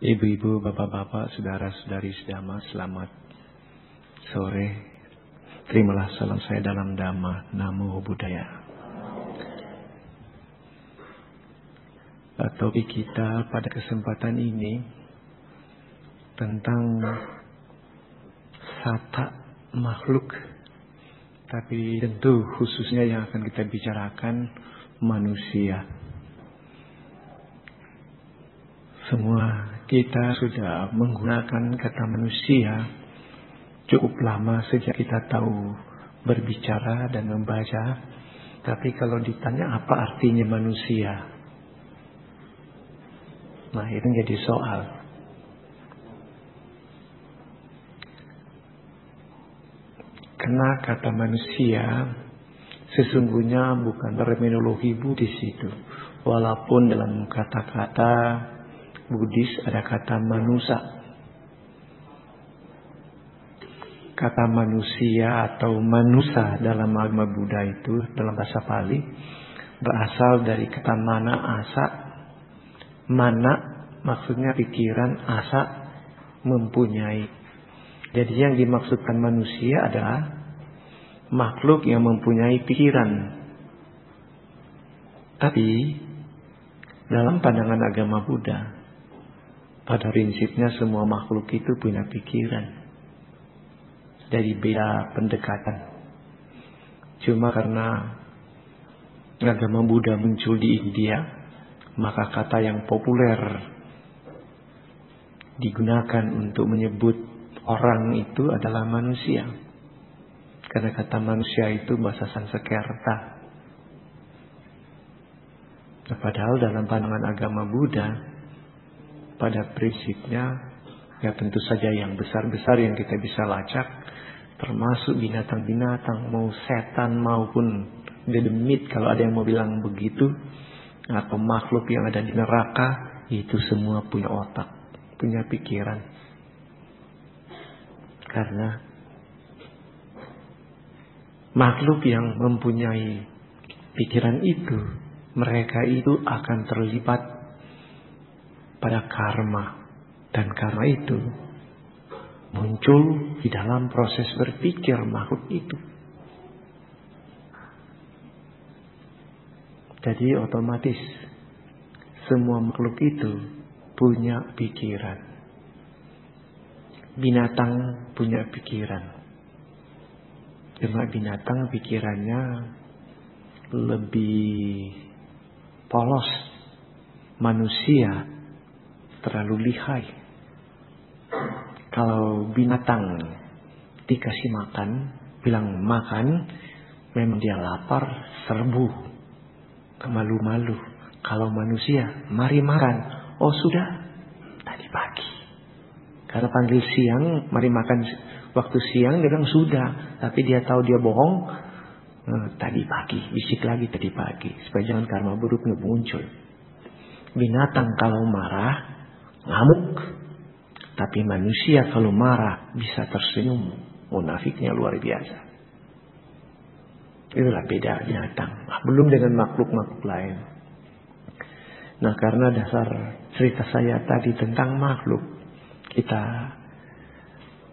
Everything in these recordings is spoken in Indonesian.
Ibu-ibu, bapak-bapak, saudara-saudari sedama, selamat sore. Terimalah salam saya dalam Dhamma, Namo Buddhaya. Topik kita pada kesempatan ini tentang sata makhluk, tapi tentu khususnya yang akan kita bicarakan manusia. Semua kita sudah menggunakan kata manusia cukup lama sejak kita tahu berbicara dan membaca. Tapi kalau ditanya apa artinya manusia, nah itu jadi soal. Karena kata manusia sesungguhnya bukan terminologi Buddhis itu. Walaupun dalam kata-kata Buddhis ada kata manusia. Kata manusia atau manusa dalam agama Buddha itu dalam bahasa Pali berasal dari kata mana asa. Mana maksudnya pikiran, asa mempunyai. Jadi yang dimaksudkan manusia adalah makhluk yang mempunyai pikiran. Tapi dalam pandangan agama Buddha, pada prinsipnya semua makhluk itu punya pikiran. Dari beda pendekatan. Cuma karena agama Buddha muncul di India, maka kata yang populer digunakan untuk menyebut orang itu adalah manusia. Karena kata manusia itu bahasa Sanskerta. Nah, padahal dalam pandangan agama Buddha, pada prinsipnya, ya tentu saja yang besar-besar yang kita bisa lacak, termasuk binatang-binatang, mau setan maupun dedemit kalau ada yang mau bilang begitu, atau makhluk yang ada di neraka, itu semua punya otak, punya pikiran. Karena makhluk yang mempunyai pikiran itu, mereka itu akan terlibat pada karma. Dan karma itu muncul di dalam proses berpikir makhluk itu. Jadi otomatis semua makhluk itu punya pikiran. Binatang punya pikiran. Cuma binatang pikirannya lebih polos. Manusia terlalu lihai. Kalau binatang dikasih makan, bilang makan, memang dia lapar, serbu, kemalu-malu. Kalau manusia, mari makan. Oh sudah, tadi pagi. Karena panggil siang, mari makan waktu siang, dia bilang sudah. Tapi dia tahu dia bohong, tadi pagi, bisik lagi tadi pagi. Supaya jangan karma buruknya muncul. Binatang kalau marah, ngamuk. Tapi manusia kalau marah bisa tersenyum. Munafiknya luar biasa. Itulah beda binatang. Belum dengan makhluk-makhluk lain. Nah, karena dasar cerita saya tadi tentang makhluk, kita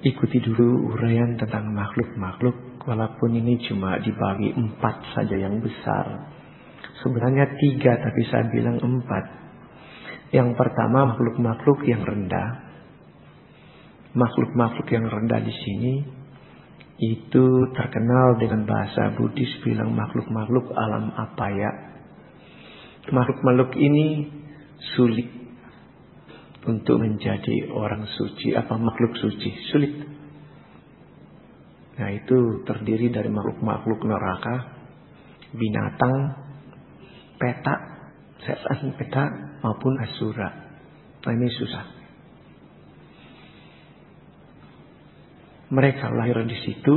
ikuti dulu uraian tentang makhluk-makhluk. Walaupun ini cuma dibagi 4 saja yang besar. Sebenarnya 3, tapi saya bilang 4. Yang pertama makhluk-makhluk yang rendah. Makhluk-makhluk yang rendah di sini itu terkenal dengan bahasa Buddhis bilang makhluk-makhluk alam apaya. Makhluk-makhluk ini sulit untuk menjadi orang suci, makhluk suci, sulit. Nah, itu terdiri dari makhluk-makhluk neraka, binatang, peta, setan peta maupun asura. Nah, ini susah. Mereka lahir di situ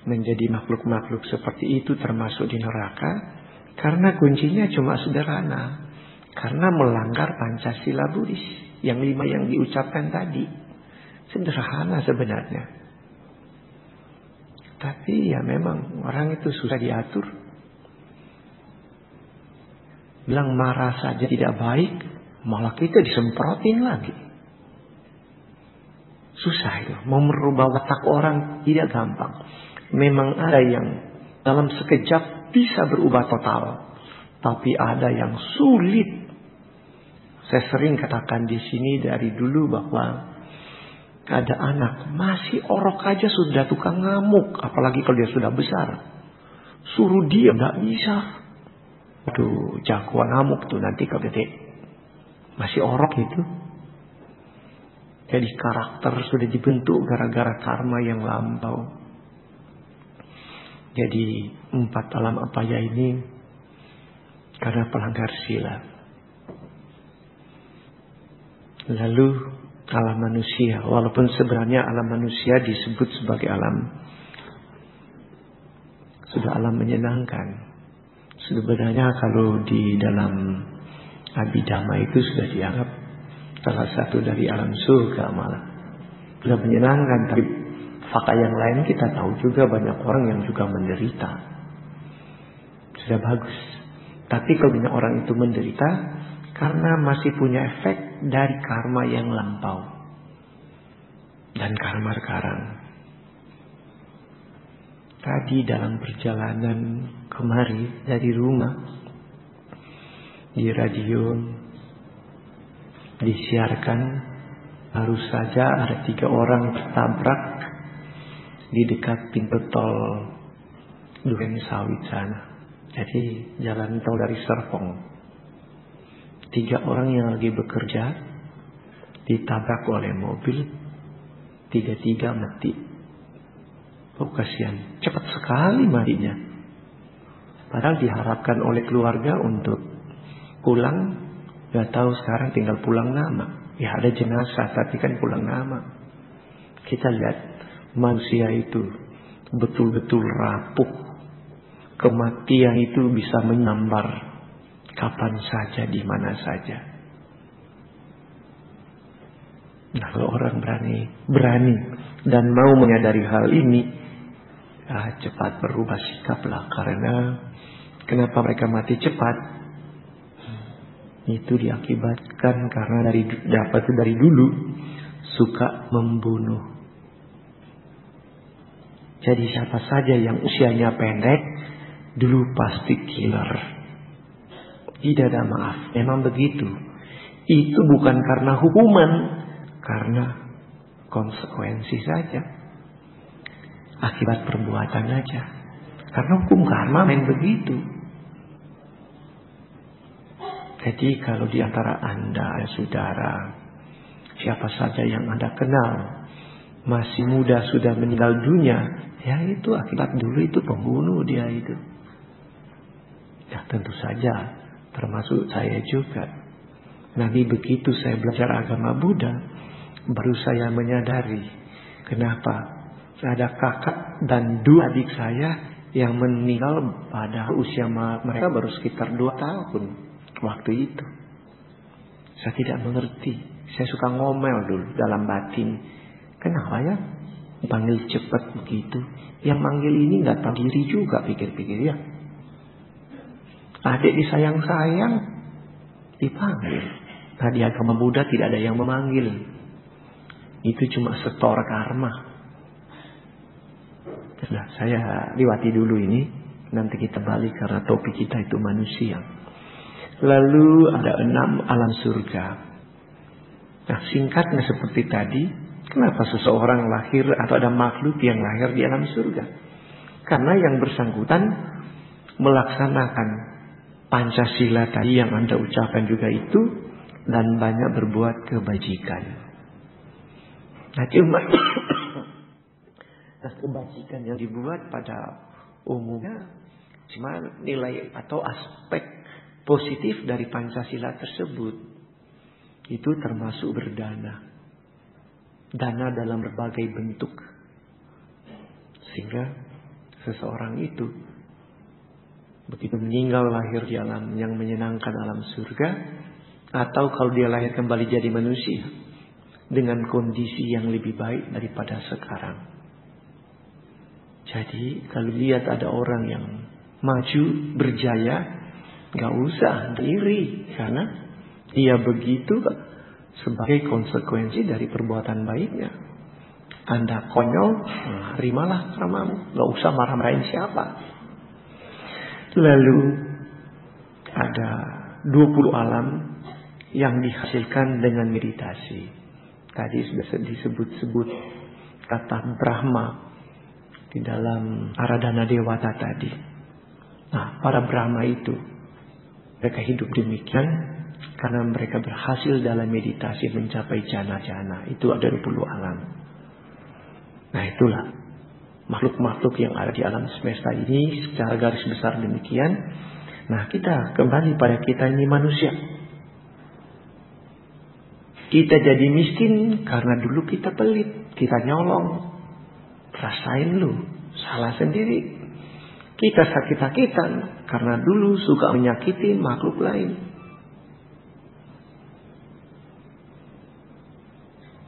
menjadi makhluk-makhluk seperti itu termasuk di neraka karena kuncinya cuma sederhana. Karena melanggar Pancasila Buddhis yang 5 yang diucapkan tadi. Sederhana sebenarnya. Tapi ya memang orang itu susah diatur. Bilang marah saja tidak baik, malah kita disemprotin lagi. Susah itu. Mau merubah watak orang tidak gampang. Memang ada yang dalam sekejap bisa berubah total, tapi ada yang sulit. Saya sering katakan di sini dari dulu bahwa ada anak masih orok aja sudah tukang ngamuk, apalagi kalau dia sudah besar. Suruh dia nggak bisa. Aduh, jagoan ngamuk tuh nanti kalau gede. Masih orok itu. Jadi karakter sudah dibentuk gara-gara karma yang lampau. Jadi 4 alam apa ya ini karena pelanggar sila. Lalu alam manusia, walaupun sebenarnya alam manusia disebut sebagai sudah alam menyenangkan. Sebenarnya kalau di dalam Abhidhamma itu sudah dianggap salah satu dari alam surga malah. Sudah menyenangkan, tapi fakta yang lain kita tahu juga banyak orang yang juga menderita. Sudah bagus. Tapi kalau banyak orang itu menderita karena masih punya efek dari karma yang lampau. Dan karma sekarang. Tadi dalam perjalanan kemari dari rumah, di radio disiarkan baru saja ada 3 orang tertabrak di dekat pintu tol Duren Sawit sana. Jadi jalan tol dari Serpong. 3 orang yang lagi bekerja ditabrak oleh mobil, 3 mati. Oh kasihan, cepat sekali matinya. Padahal diharapkan oleh keluarga untuk pulang, gak tahu sekarang tinggal pulang nama. Ya ada jenazah tapi kan pulang nama. Kita lihat manusia itu betul-betul rapuh. Kematian itu bisa menyambar kapan saja, di mana saja. Nah, kalau orang berani dan mau menyadari hal ini, cepat berubah sikaplah. Karena kenapa mereka mati cepat? Itu diakibatkan karena dari dulu suka membunuh. Jadi siapa saja yang usianya pendek dulu pasti killer. Tidak ada maaf, memang begitu. Itu bukan karena hukuman, karena konsekuensi saja. Akibat perbuatan aja. Karena hukum karma main begitu. Jadi kalau di antara Anda, saudara, siapa saja yang Anda kenal masih muda sudah meninggal dunia, ya itu akibat dulu itu pembunuh dia itu. Ya tentu saja, termasuk saya juga. Nanti begitu saya belajar agama Buddha, baru saya menyadari kenapa ada kakak dan 2 adik saya yang meninggal pada usia mereka baru sekitar 2 tahun waktu itu. Saya tidak mengerti. Saya suka ngomel dulu dalam batin. Kenapa ya panggil cepat begitu? Yang manggil ini nggak tahu diri juga, pikir-pikir ya. Adik disayang-sayang dipanggil. Nah di agama Buddha tidak ada yang memanggil. Itu cuma setor karma. Nah saya lewati dulu ini. Nanti kita balik karena topik kita itu manusia. Lalu ada 6 alam surga. Nah singkatnya seperti tadi. Kenapa seseorang lahir atau ada makhluk yang lahir di alam surga? Karena yang bersangkutan melaksanakan Pancasila tadi yang Anda ucapkan juga itu. Dan banyak berbuat kebajikan. Nah cuma kebajikan yang dibuat pada umumnya cuma nilai atau aspek positif dari Pancasila tersebut. Itu termasuk berdana. Dana dalam berbagai bentuk. Sehingga seseorang itu begitu meninggal lahir di alam yang menyenangkan, alam surga. Atau kalau dia lahir kembali jadi manusia dengan kondisi yang lebih baik daripada sekarang. Jadi kalau lihat ada orang yang maju, berjaya, gak usah iri. Karena Dia begitu sebagai konsekuensi dari perbuatan baiknya. Anda konyol, terimalah karmamu. Gak usah marah-marahin siapa. Lalu ada 20 alam yang dihasilkan dengan meditasi. Tadi sudah disebut-sebut kata Brahma di dalam Aradhana Dewata tadi. Nah, para Brahma itu mereka hidup demikian karena mereka berhasil dalam meditasi mencapai jana-jana. Itu ada 20 alam. Nah, itulah makhluk-makhluk yang ada di alam semesta ini secara garis besar demikian. Nah, kita kembali pada kita ini manusia. Kita jadi miskin karena dulu kita pelit, kita nyolong. Rasain lu, salah sendiri. Kita sakit-sakitan karena dulu suka menyakiti makhluk lain.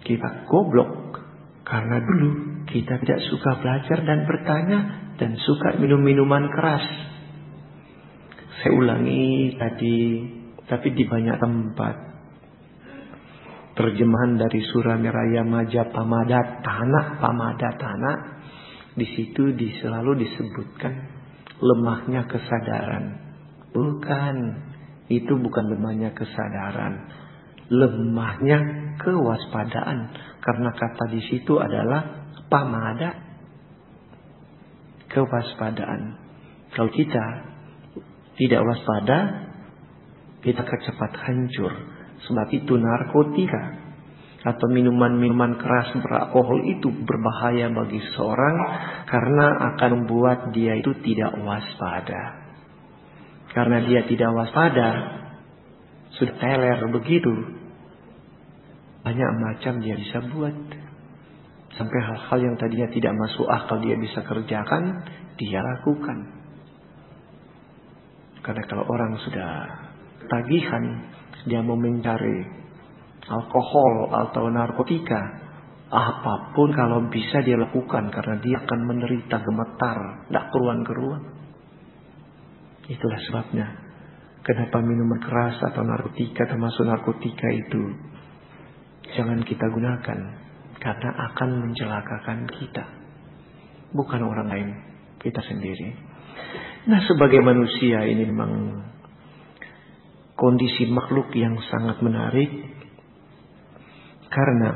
Kita goblok karena dulu kita tidak suka belajar dan bertanya dan suka minum-minuman keras. Saya ulangi tadi, tapi di banyak tempat. Terjemahan dari Surah Miraya Maja Pamadhatthana, di situ selalu disebutkan lemahnya kesadaran. Bukan, itu bukan lemahnya kesadaran, lemahnya kewaspadaan. Karena kata di situ adalah pamada, kewaspadaan. Kalau kita tidak waspada, kita cepat hancur. Sebab itu narkotika atau minuman-minuman keras beralkohol itu berbahaya bagi seseorang karena akan membuat dia itu tidak waspada. Karena dia tidak waspada, sudah teler begitu. Banyak macam dia bisa buat. Sampai hal-hal yang tadinya tidak masuk akal dia bisa kerjakan, dia lakukan. Karena kalau orang sudah tagihan, dia mau mencari alkohol atau narkotika, apapun kalau bisa dia lakukan karena dia akan menderita gemetar, tidak keruan-keruan. Itulah sebabnya kenapa minuman keras atau narkotika, termasuk narkotika itu jangan kita gunakan, karena akan mencelakakan kita, bukan orang lain, kita sendiri. Nah, sebagai manusia ini memang kondisi makhluk yang sangat menarik. Karena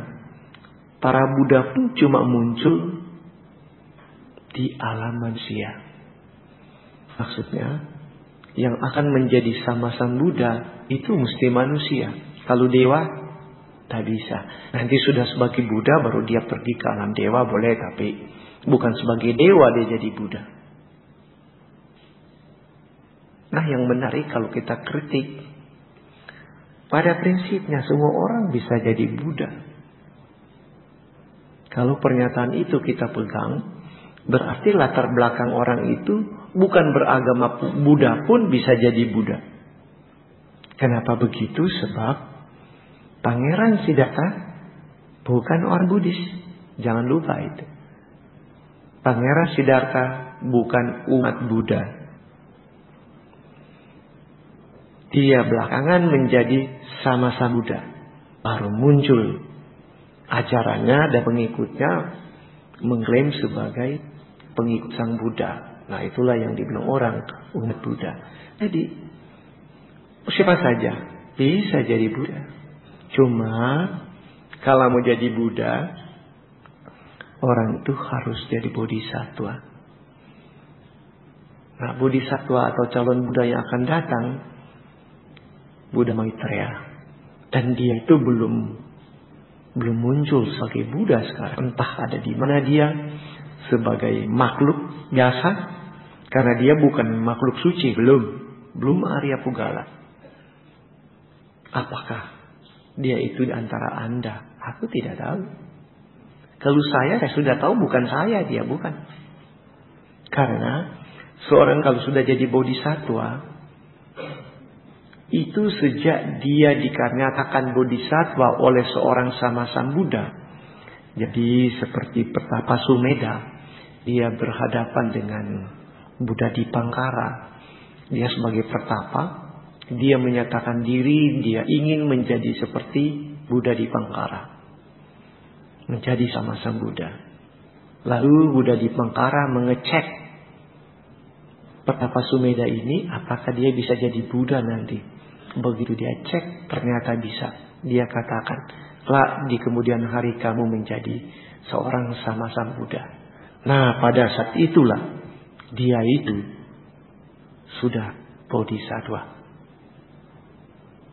para Buddha pun cuma muncul di alam manusia. Maksudnya, yang akan menjadi sama sang Buddha itu mesti manusia. Kalau dewa, tak bisa. Nanti sudah sebagai Buddha baru dia pergi ke alam dewa boleh, tapi bukan sebagai dewa dia jadi Buddha. Nah, yang menarik kalau kita kritik, pada prinsipnya semua orang bisa jadi Buddha. Kalau pernyataan itu kita pegang, berarti latar belakang orang itu bukan beragama Buddha pun bisa jadi Buddha. Kenapa begitu? Sebab Pangeran Siddhartha bukan orang Buddhis. Jangan lupa itu. Pangeran Siddhartha bukan umat Buddha. Dia belakangan menjadi sama-sama Buddha. Baru muncul ajarannya dan pengikutnya mengklaim sebagai pengikut sang Buddha. Nah, itulah yang dibilang orang umat Buddha. Jadi siapa saja bisa jadi Buddha. Cuma kalau mau jadi Buddha, orang itu harus jadi bodhisattva. Nah, bodhisattva atau calon Buddha yang akan datang Buddha Maitreya. Dan dia itu belum muncul sebagai Buddha sekarang. Entah ada di mana dia sebagai makhluk biasa. Karena dia bukan makhluk suci. Belum Arya Pugala. Apakah dia itu di antara Anda? Aku tidak tahu. Kalau saya sudah tahu bukan saya, dia bukan. Karena seorang kalau sudah jadi bodhisattva, itu sejak dia dikarenakan bodhisattva oleh seorang sama sang Buddha. Jadi seperti Pertapa Sumedha, dia berhadapan dengan Buddha Dipangkara. Dia sebagai Pertapa Dia menyatakan diri, dia ingin menjadi seperti Buddha Dipangkara. Menjadi sama sang Buddha. Lalu Buddha Dipangkara mengecek Pertapa Sumedha ini, apakah dia bisa jadi Buddha nanti. Begitu dia cek, ternyata bisa. Dia katakan, kelak di kemudian hari kamu menjadi seorang sama sang Buddha. Nah, pada saat itulah dia itu sudah bodhisattva.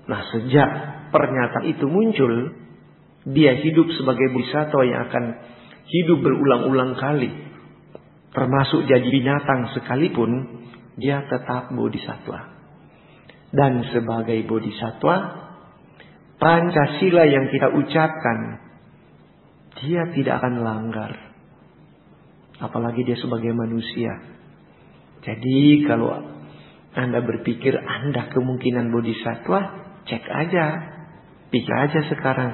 Nah, sejak pernyataan itu muncul, dia hidup sebagai bodhisattva yang akan hidup berulang-ulang kali. Termasuk jadi binatang sekalipun, dia tetap bodhisattva. Dan sebagai bodhisattva, Pancasila yang kita ucapkan, dia tidak akan langgar. Apalagi dia sebagai manusia. Jadi kalau Anda berpikir Anda kemungkinan bodhisattva, cek aja. Pikir aja sekarang.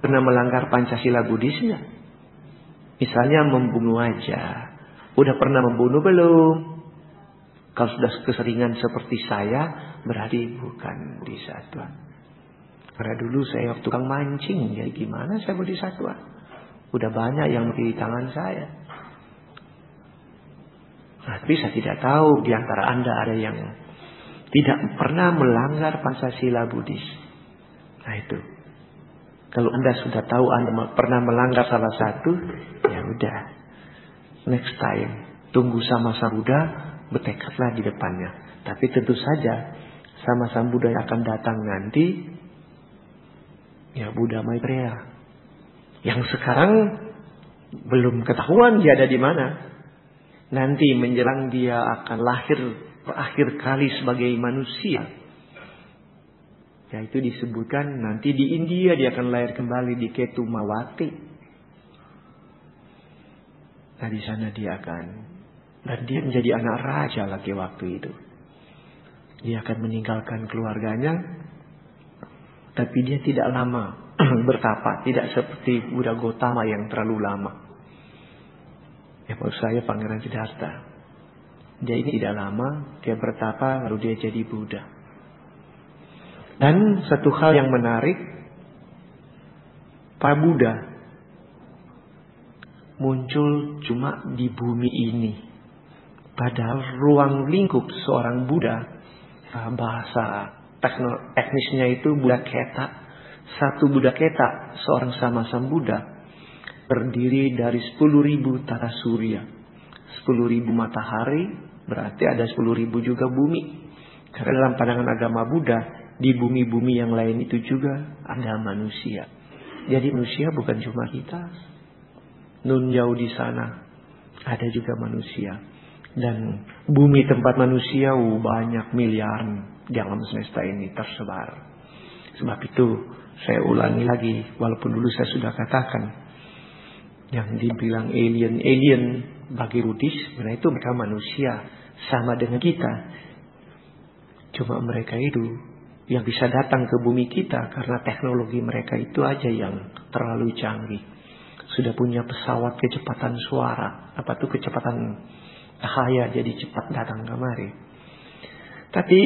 Pernah melanggar Pancasila Buddhis nggak? Misalnya membunuh aja. Udah pernah membunuh belum? Kalau sudah keseringan seperti saya, berarti bukan bodhisattva. Karena dulu saya tukang mancing, jadi gimana saya bodhisattva? Udah banyak yang di tangan saya. Nah, tapi saya tidak tahu di antara Anda ada yang tidak pernah melanggar Pancasila Buddhis. Nah itu. Kalau Anda sudah tahu Anda pernah melanggar salah satu, ya udah. Next time, tunggu sama sang Buddha, bertekadlah di depannya. Tapi tentu saja, sama sang Buddha yang akan datang nanti, ya Buddha Maitreya. Yang sekarang belum ketahuan dia ada di mana. Nanti menjelang dia akan lahir terakhir kali sebagai manusia. Yaitu disebutkan nanti di India dia akan lahir kembali di Ketumawati. Nah di sana dia akan. Dan dia menjadi anak raja lagi waktu itu. Dia akan meninggalkan keluarganya. Tapi dia tidak lama bertapa. Tidak seperti Buddha Gautama yang terlalu lama. Ya maksud saya Pangeran Siddhartha. Dia ini tidak lama, dia bertapa lalu dia jadi Buddha. Dan satu hal yang menarik, para Buddha muncul cuma di bumi ini. Padahal ruang lingkup seorang Buddha, bahasa teknisnya itu Buddha Keta. Satu Buddha Keta, seorang sama-sama Buddha, terdiri dari 10.000 tata surya. 10.000 matahari, berarti ada 10.000 juga bumi. Karena dalam pandangan agama Buddha, di bumi-bumi yang lain itu juga ada manusia. Jadi manusia bukan cuma kita. Nun jauh di sana, ada juga manusia. Dan bumi tempat manusia banyak miliaran di alam semesta ini tersebar. Sebab itu saya ulangi lagi, walaupun dulu saya sudah katakan, yang dibilang alien bagi Buddhis, sebenarnya itu mereka manusia sama dengan kita. Cuma mereka itu yang bisa datang ke bumi kita karena teknologi mereka itu aja yang terlalu canggih. Sudah punya pesawat kecepatan suara, kecepatan cahaya, jadi cepat datang kemari. Tapi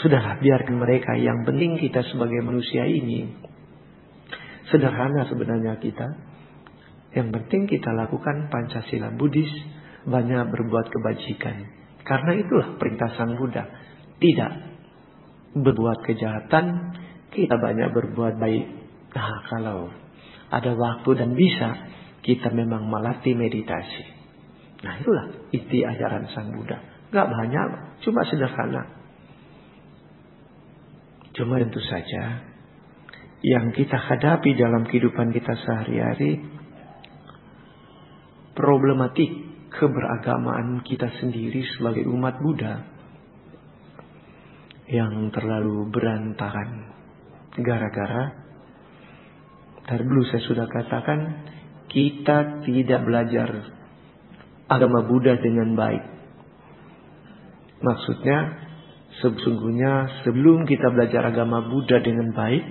sudahlah, biarkan mereka. Yang penting kita sebagai manusia ini sederhana sebenarnya kita. Yang penting kita lakukan Pancasila Buddhis, banyak berbuat kebajikan. Karena itulah perintah Sang Buddha. Tidak berbuat kejahatan, kita banyak berbuat baik. Nah, kalau ada waktu dan bisa, kita memang melatih meditasi. Nah, itulah inti ajaran Sang Buddha. Gak banyak, cuma sederhana. Cuma tentu saja, yang kita hadapi dalam kehidupan kita sehari-hari, problematik keberagamaan kita sendiri sebagai umat Buddha yang terlalu berantakan. Gara-gara dari dulu saya sudah katakan, kita tidak belajar agama Buddha dengan baik. Maksudnya, sesungguhnya sebelum kita belajar agama Buddha dengan baik,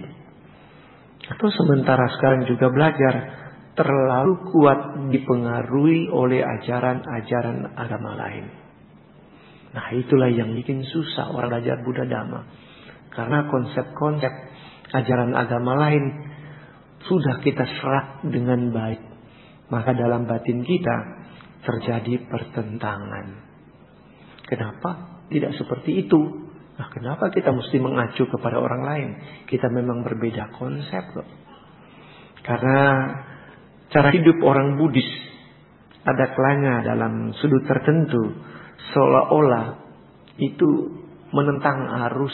atau sementara sekarang juga belajar, terlalu kuat dipengaruhi oleh ajaran-ajaran agama lain. Nah, itulah yang bikin susah orang belajar Buddha Dhamma. Karena konsep-konsep ajaran agama lain sudah kita serap dengan baik. Maka dalam batin kita terjadi pertentangan. Kenapa tidak seperti itu? Nah, kenapa kita mesti mengacu kepada orang lain? Kita memang berbeda konsep loh. Karena cara hidup orang Buddhis ada kelanya dalam sudut tertentu, seolah-olah itu menentang arus.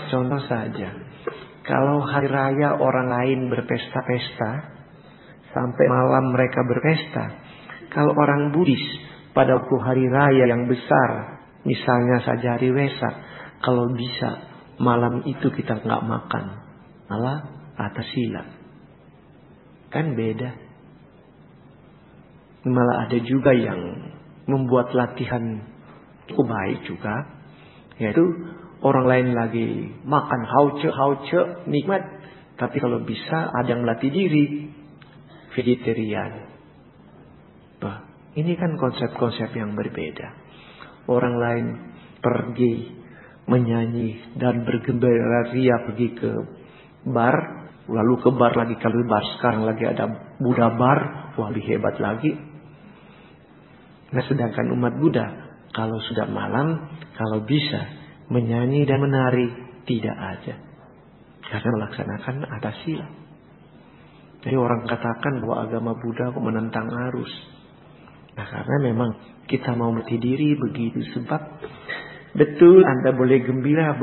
Contoh saja, kalau hari raya orang lain berpesta-pesta, sampai malam mereka berpesta. Kalau orang Buddhis pada waktu hari raya yang besar, misalnya saja hari Wesak, kalau bisa malam itu kita nggak makan, malah atas sila. Kan beda. Malah ada juga yang membuat latihan baik juga, yaitu orang lain lagi makan hauce nikmat, tapi kalau bisa ada yang melatih diri vegetarian. Bah, ini kan konsep-konsep yang berbeda. Orang lain pergi menyanyi dan bergembira ria pergi ke bar, lalu ke bar lagi, kalau bar sekarang lagi ada Buddha bar, wah lebih hebat lagi. Nah, sedangkan umat Buddha kalau sudah malam, kalau bisa menyanyi dan menari tidak aja, karena melaksanakan atas sila. Jadi orang katakan bahwa agama Buddha menentang arus. Nah, karena memang kita mau melatih diri begitu. Sebab betul Anda boleh gembira,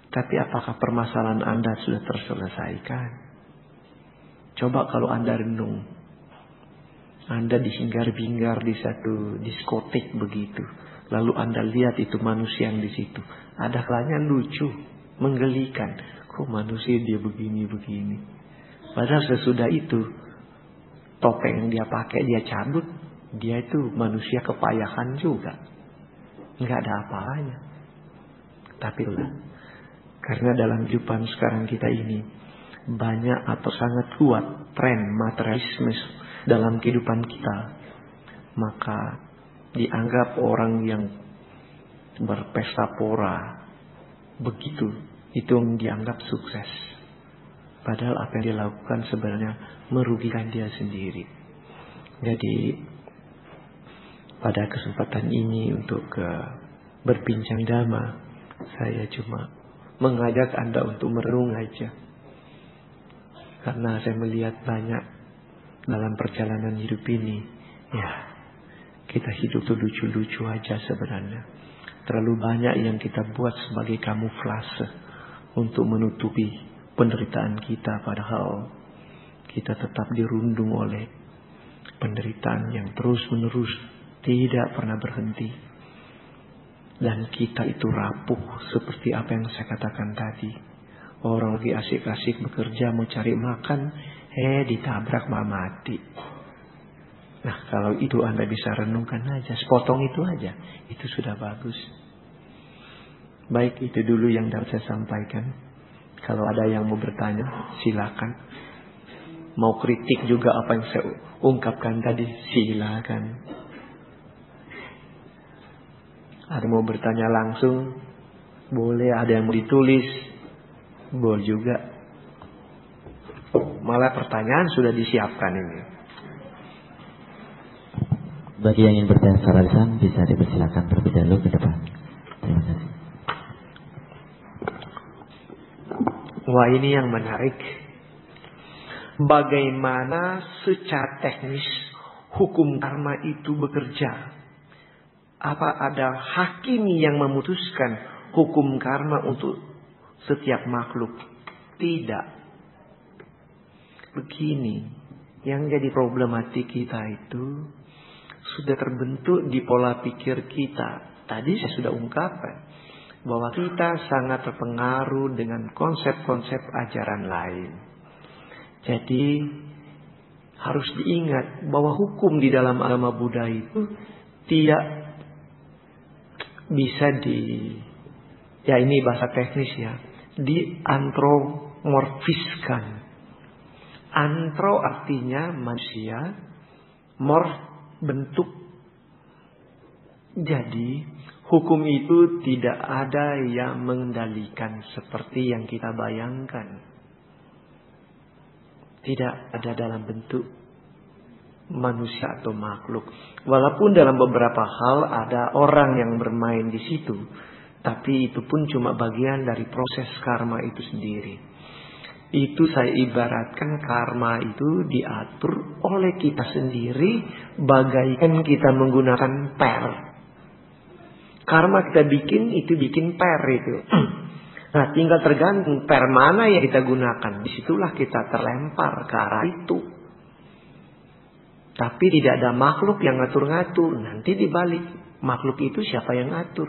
tapi apakah permasalahan Anda sudah terselesaikan? Coba kalau Anda renung, Anda dihinggar-bingar di satu diskotik begitu, lalu Anda lihat itu manusia yang di situ, ada kalanya lucu, menggelikan. Kok manusia dia begini-begini? Padahal sesudah itu topeng yang dia pakai dia cabut, dia itu manusia kepayahan juga, nggak ada apa-apanya. Tapi karena dalam kehidupan sekarang kita ini banyak atau sangat kuat tren materialisme dalam kehidupan kita, maka dianggap orang yang berpesta pora begitu itu yang dianggap sukses. Padahal apa yang dia lakukan sebenarnya merugikan dia sendiri. Jadi pada kesempatan ini untuk berbincang dhamma, saya cuma mengajak Anda untuk merenung aja. Karena saya melihat banyak dalam perjalanan hidup ini, ya kita hidup tuh lucu-lucu aja sebenarnya. Terlalu banyak yang kita buat sebagai kamuflase untuk menutupi penderitaan kita, padahal kita tetap dirundung oleh penderitaan yang terus-menerus tidak pernah berhenti. Dan kita itu rapuh seperti apa yang saya katakan tadi. Orang lagi asik-asik bekerja mau cari makan, ditabrak malah mati. Nah, kalau itu Anda bisa renungkan aja, sepotong itu aja, itu sudah bagus. Baik, itu dulu yang dapat saya sampaikan. Kalau ada yang mau bertanya, silakan. Mau kritik juga apa yang saya ungkapkan tadi, silakan. Ada mau bertanya langsung, boleh. Ada yang mau ditulis, boleh juga. Malah pertanyaan sudah disiapkan ini. Bagi yang ingin bertanya secara lisan, bisa dipersilakan terlebih dahulu ke depan. Terima kasih. Wah, ini yang menarik. Bagaimana secara teknis hukum karma itu bekerja? Apa ada hakim yang memutuskan hukum karma untuk setiap makhluk? Tidak. Begini, yang jadi problematik kita itu sudah terbentuk di pola pikir kita. Tadi saya sudah ungkapkan bahwa kita sangat terpengaruh dengan konsep-konsep ajaran lain. Jadi harus diingat bahwa hukum di dalam agama Buddha itu tidak bisa ini bahasa teknis ya, diantromorfiskan. Antro artinya manusia, morf bentuk. Jadi Hukum itu tidak ada yang mengendalikan seperti yang kita bayangkan. Tidak ada dalam bentuk manusia atau makhluk. Walaupun dalam beberapa hal ada orang yang bermain di situ, tapi itu pun cuma bagian dari proses karma itu sendiri. Itu saya ibaratkan karma itu diatur oleh kita sendiri bagaikan kita menggunakan per. Karma kita bikin itu bikin per itu. Nah, tinggal tergantung per mana yang kita gunakan. Disitulah kita terlempar ke arah itu. Tapi tidak ada makhluk yang ngatur-ngatur. Nanti dibalik, makhluk itu siapa yang ngatur?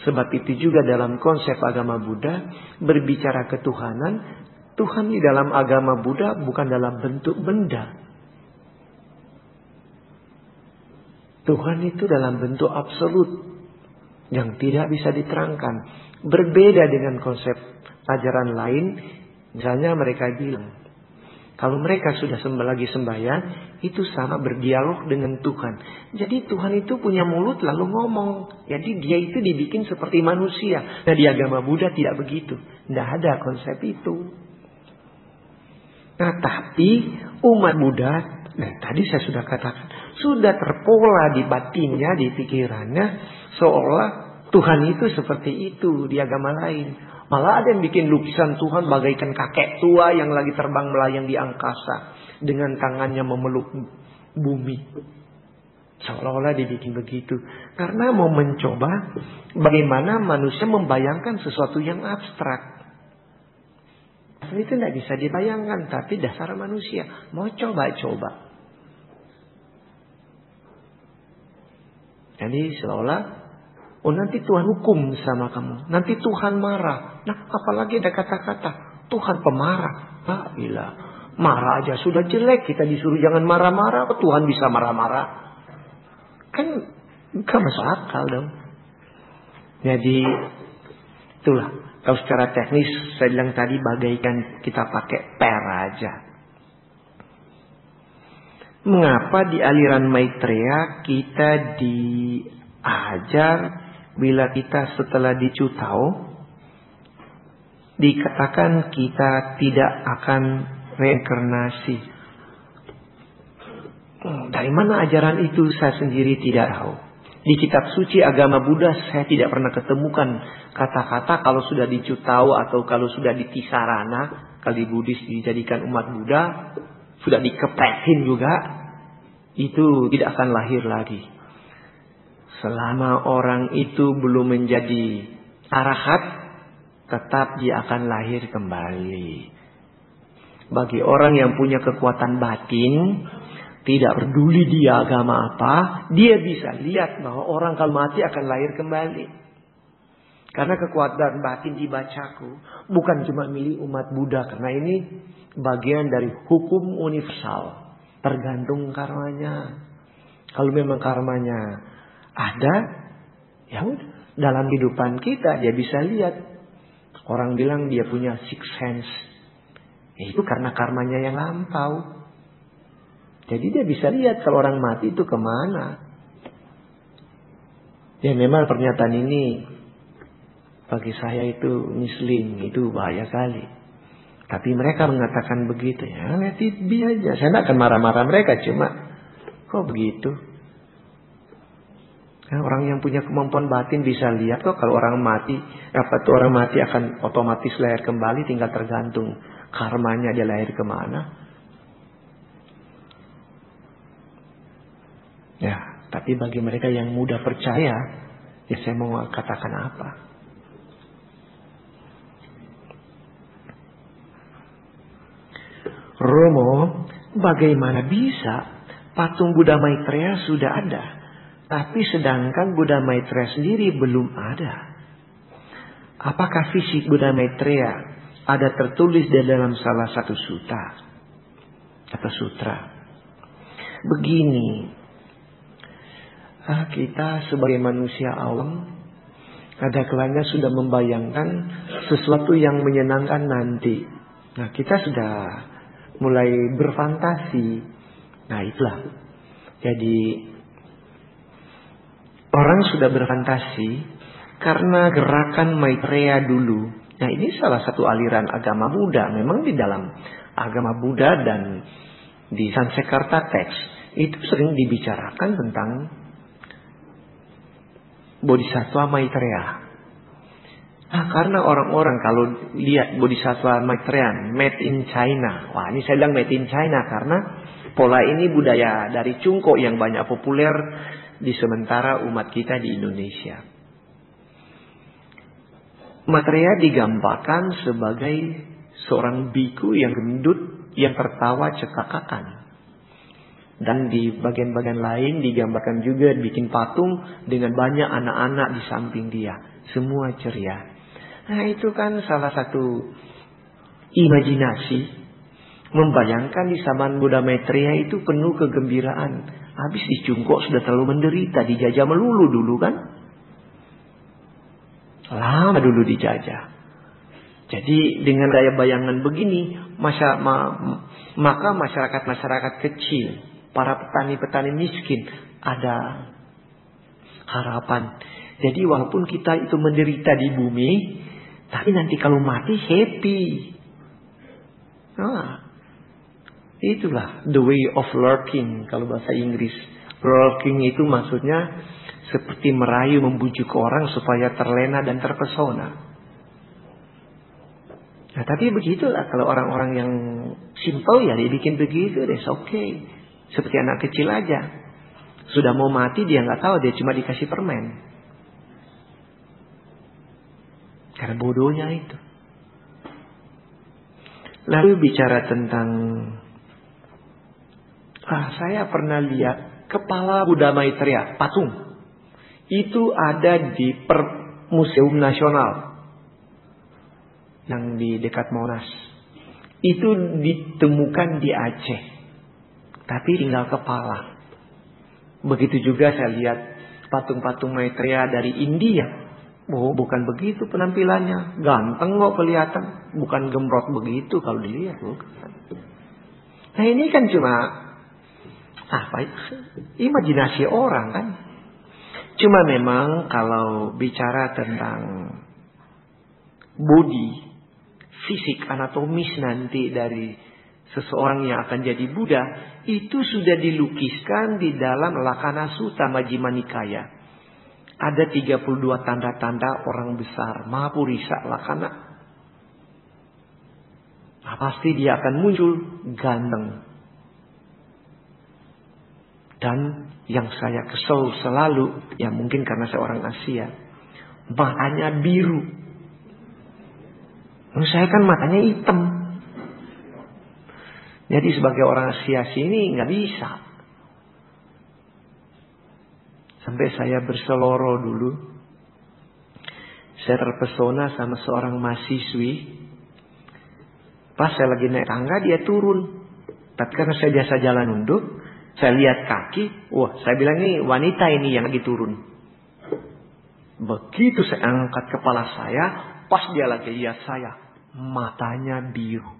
Sebab itu juga dalam konsep agama Buddha, berbicara ketuhanan, Tuhan di dalam agama Buddha bukan dalam bentuk benda. Tuhan itu dalam bentuk absolut yang tidak bisa diterangkan. Berbeda dengan konsep ajaran lain. Misalnya mereka bilang, kalau mereka sudah lagi sembahyang, itu sama berdialog dengan Tuhan. Jadi Tuhan itu punya mulut lalu ngomong. Jadi dia itu dibikin seperti manusia. Nah, di agama Buddha tidak begitu. Tidak ada konsep itu. Nah, tapi umat Buddha, tadi saya sudah katakan, sudah terpola di batinnya, di pikirannya, seolah Tuhan itu seperti itu di agama lain. Malah ada yang bikin lukisan Tuhan bagaikan kakek tua yang lagi terbang melayang di angkasa dengan tangannya memeluk bumi. Seolah-olah dibikin begitu. Karena mau mencoba bagaimana manusia membayangkan sesuatu yang abstrak. Itu tidak bisa dibayangkan, tapi dasar manusia. Mau coba-coba. Jadi seolah nanti Tuhan hukum sama kamu. Nanti Tuhan marah. Nah, apalagi ada kata-kata Tuhan pemarah. Nah, bila marah aja sudah jelek, kita disuruh jangan marah-marah. Tuhan bisa marah-marah? Kan gak masuk akal dong. Jadi itulah. Kalau secara teknis saya bilang tadi bagaikan kita pakai per aja. Mengapa di aliran Maitreya kita diajar bila kita setelah dicutau dikatakan kita tidak akan reinkarnasi. Dari mana ajaran itu saya sendiri tidak tahu. Di kitab suci agama Buddha saya tidak pernah ketemukan kata-kata kalau sudah dicutau atau kalau sudah ditisarana, kali Buddhis dijadikan umat Buddha, sudah dikeprekin juga, itu tidak akan lahir lagi. Selama orang itu belum menjadi arahat, tetap dia akan lahir kembali. Bagi orang yang punya kekuatan batin, tidak peduli dia agama apa, dia bisa lihat bahwa orang kalau mati akan lahir kembali. Karena kekuatan batin dibacaku bukan cuma milik umat Buddha, karena ini bagian dari hukum universal. Tergantung karmanya. Kalau memang karmanya ada, ya udah, dalam kehidupan kita dia bisa lihat. Orang bilang dia punya sixth sense. Ya, itu karena karmanya yang lampau. Jadi dia bisa lihat kalau orang mati itu kemana. Ya memang pernyataan ini bagi saya itu misleading, itu bahaya kali. Tapi mereka mengatakan begitu, ya let it be aja. Saya tidak akan marah-marah mereka, cuma kok begitu? Nah, orang yang punya kemampuan batin bisa lihat kok kalau orang mati, orang mati akan otomatis lahir kembali, tinggal tergantung karmanya dia lahir kemana. Ya, tapi bagi mereka yang mudah percaya, ya saya mau katakan apa? Romo, bagaimana bisa patung Buddha Maitreya sudah ada, tapi sedangkan Buddha Maitreya sendiri belum ada? Apakah fisik Buddha Maitreya ada tertulis di dalam salah satu sutta atau sutra? Begini, kita sebagai manusia awam ada kalanya sudah membayangkan sesuatu yang menyenangkan nanti. Nah, kita sudah mulai berfantasi. Nah, itulah. Jadi Orang sudah berfantasi karena gerakan Maitreya dulu. Nah, ini salah satu aliran agama Buddha. Memang di dalam agama Buddha dan di Sansekerta teks itu sering dibicarakan tentang Bodhisattva Maitreya. Nah, karena orang-orang kalau lihat Bodhisattva Maitreya made in China. Wah, ini saya bilang made in China karena pola ini budaya dari Cungko yang banyak populer di sementara umat kita di Indonesia. Maitreya digambarkan sebagai seorang biku yang gendut yang tertawa cekakakan. Dan di bagian-bagian lain digambarkan juga bikin patung dengan banyak anak-anak di samping dia. Semua ceria. Nah, itu kan salah satu imajinasi. Membayangkan di zaman Buddha Maitreya itu penuh kegembiraan. Habis di Cungko sudah terlalu menderita. Dijajah melulu dulu kan. Lama dulu dijajah. Jadi dengan daya bayangan begini. Maka masyarakat-masyarakat kecil. Para petani-petani miskin. Ada harapan. Jadi walaupun kita itu menderita di bumi. Tapi nanti kalau mati happy. Nah, itulah the way of lurking kalau bahasa Inggris. Lurking itu maksudnya seperti merayu membujuk orang supaya terlena dan terpesona. Nah, tapi begitulah kalau orang-orang yang simple ya dibikin begitu, that's okay. Seperti anak kecil aja. Sudah mau mati dia nggak tahu, dia cuma dikasih permen. Karena bodohnya itu. Lalu bicara tentang saya pernah lihat kepala Buddha Maitreya, patung. Itu ada di Museum Nasional yang di dekat Monas. Itu ditemukan di Aceh. Tapi tinggal kepala. Begitu juga saya lihat patung-patung Maitreya dari India. Oh, bukan begitu penampilannya. Ganteng kok kelihatan. Bukan gemrot begitu kalau dilihat. Bukan. Nah, ini kan cuma imajinasi orang kan. Cuma memang kalau bicara tentang body, fisik, anatomis nanti dari seseorang yang akan jadi Buddha, itu sudah dilukiskan di dalam Lakkhana Sutta Majjhima Nikaya. Ada 32 tanda-tanda orang besar, Mahapurisa Lakkhana. Nah, pasti dia akan muncul ganteng. Dan yang saya kesel selalu, ya mungkin karena saya orang Asia, matanya biru. Saya kan matanya hitam. Jadi sebagai orang Asia sini nggak bisa. Sampai saya berseloro dulu. Saya terpesona sama seorang mahasiswi. Pas saya lagi naik tangga dia turun. Tapi karena saya biasa jalan nunduk, saya lihat kaki. Wah, saya bilang ini wanita ini yang lagi turun. Begitu saya angkat kepala saya, pas dia lagi lihat saya, matanya biru.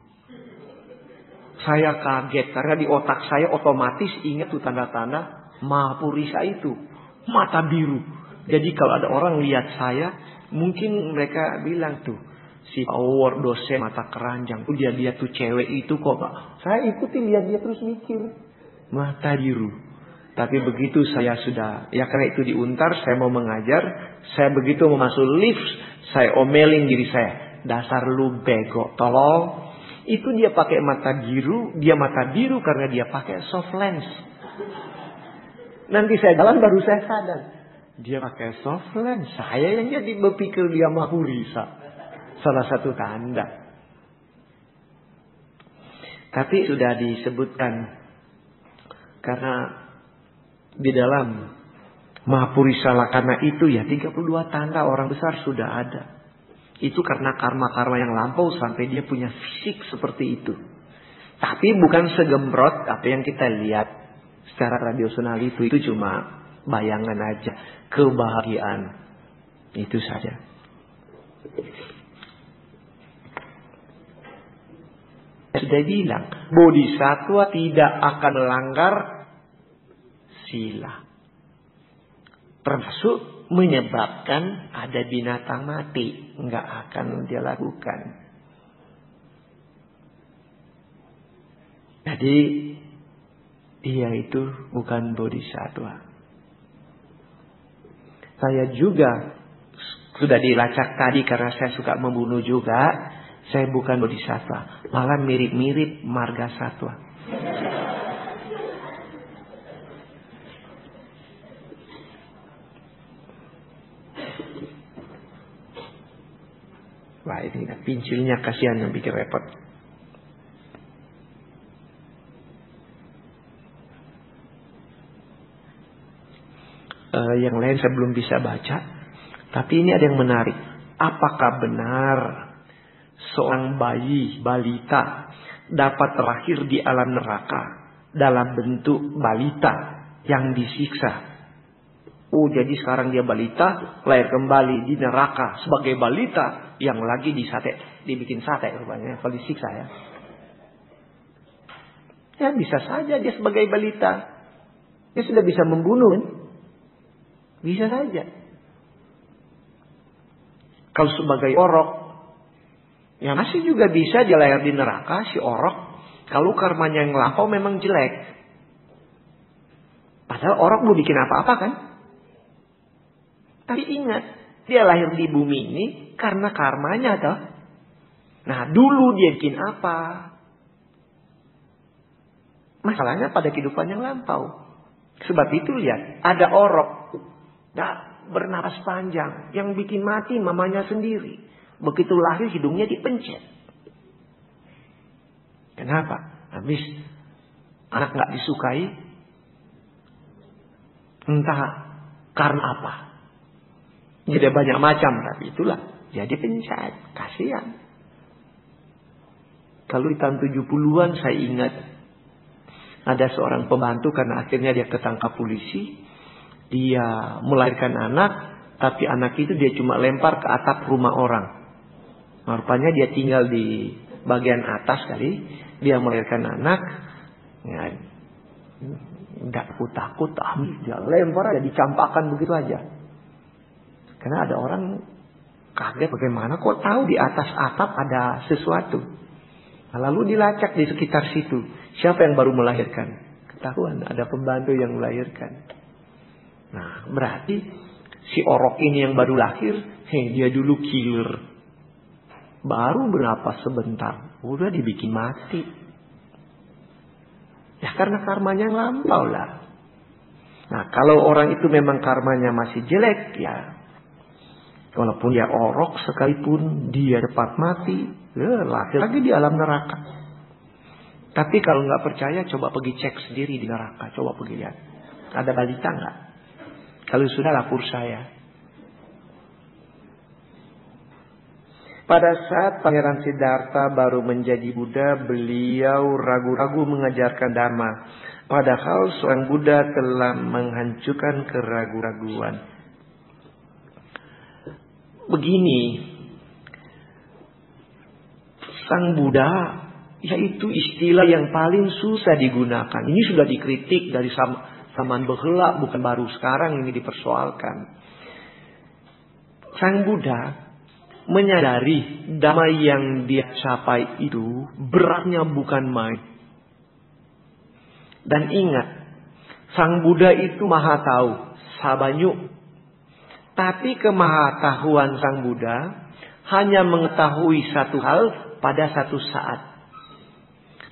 Saya kaget karena di otak saya otomatis ingat tuh tanda-tanda Mahapurisa itu. Mata biru. Jadi kalau ada orang lihat saya, mungkin mereka bilang tuh, si Power dosen mata keranjang. Dia lihat tuh cewek itu kok Pak. Saya ikutin lihat dia terus mikir. Mata biru. Tapi begitu saya sudah, ya karena itu diuntar, saya mau mengajar. Saya begitu mau masuk lift, saya omelin diri saya. Dasar lu bego, tolol. Itu dia pakai mata biru, dia mata biru karena dia pakai soft lens. Nanti saya jalan baru saya sadar. Dia pakai soft lens. Saya yang jadi berpikir dia Mahapurisa. Salah satu tanda. Tapi sudah disebutkan. Karena di dalam Mahapurisa Lakkhana itu ya 32 tanda orang besar sudah ada. Itu karena karma-karma yang lampau sampai dia punya fisik seperti itu. Tapi bukan segembrot apa yang kita lihat secara tradisional itu cuma bayangan aja. Kebahagiaan. Itu saja. Sudah bilang, Bodhisattva tidak akan melanggar sila. termasuk menyebabkan ada binatang mati. Nggak akan dia lakukan. Jadi dia itu bukan bodhisattva. Saya juga sudah dilacak tadi karena saya suka membunuh juga. Saya bukan bodhisattva, malah mirip-mirip margasatwa. Wah, ini pincilnya kasihan yang bikin repot. Yang lain saya belum bisa baca. Tapi ini ada yang menarik. Apakah benar seorang bayi, balita, dapat terlahir di alam neraka dalam bentuk balita yang disiksa? Oh, jadi sekarang dia balita, lahir kembali di neraka sebagai balita yang lagi dibikin sate rupanya kalau disiksa ya. Ya bisa saja dia sebagai balita. Dia sudah bisa membunuh. Bisa saja. Kalau sebagai orok, ya masih juga bisa dia lahir di neraka si orok. Kalau karmanya yang lampau memang jelek. Padahal orok belum bikin apa-apa kan? Tapi ingat, dia lahir di bumi ini karena karmanya toh. Nah dulu dia bikin apa? Masalahnya pada kehidupan yang lampau. Sebab itu lihat, ada orok. Nah, bernapas panjang. Yang bikin mati mamanya sendiri. Begitu lahir hidungnya dipencet. Kenapa? Habis anak gak disukai. Entah karena apa. Jadi banyak macam. Tapi itulah. Jadi pencet. Kasihan. Kalau di tahun 70-an saya ingat. Ada seorang pembantu karena akhirnya dia ketangkap polisi. Dia melahirkan anak, tapi anak itu dia cuma lempar ke atap rumah orang. Rupanya dia tinggal di bagian atas kali. Dia melahirkan anak, ya, nggak takut, dia lempar aja, dicampakkan begitu aja. Karena ada orang kaget bagaimana kok tahu di atas atap ada sesuatu. Lalu dilacak di sekitar situ. Siapa yang baru melahirkan? Ketahuan ada pembantu yang melahirkan. Nah, berarti si orok ini yang baru lahir, dia dulu killer. Baru berapa sebentar, udah dibikin mati. Ya karena karmanya lampau lah. Nah, kalau orang itu memang karmanya masih jelek, ya walaupun dia orok sekalipun dia cepat mati, lahir lagi di alam neraka. Tapi kalau nggak percaya, coba pergi cek sendiri di neraka, coba pergi lihat. Ada balita nggak? Kalau sudah lapor saya. Pada saat Pangeran Siddhartha baru menjadi Buddha, beliau ragu-ragu mengajarkan Dharma. Padahal seorang Buddha telah menghancurkan keraguan-raguan. Begini, Sang Buddha yaitu istilah yang paling susah digunakan. Ini sudah dikritik dari zaman berhela, bukan baru sekarang ini dipersoalkan. Sang Buddha menyadari dhamma yang dia capai itu beratnya bukan main. Dan ingat, Sang Buddha itu maha tahu, sabanyu. Tapi kemahatauan Sang Buddha hanya mengetahui satu hal pada satu saat.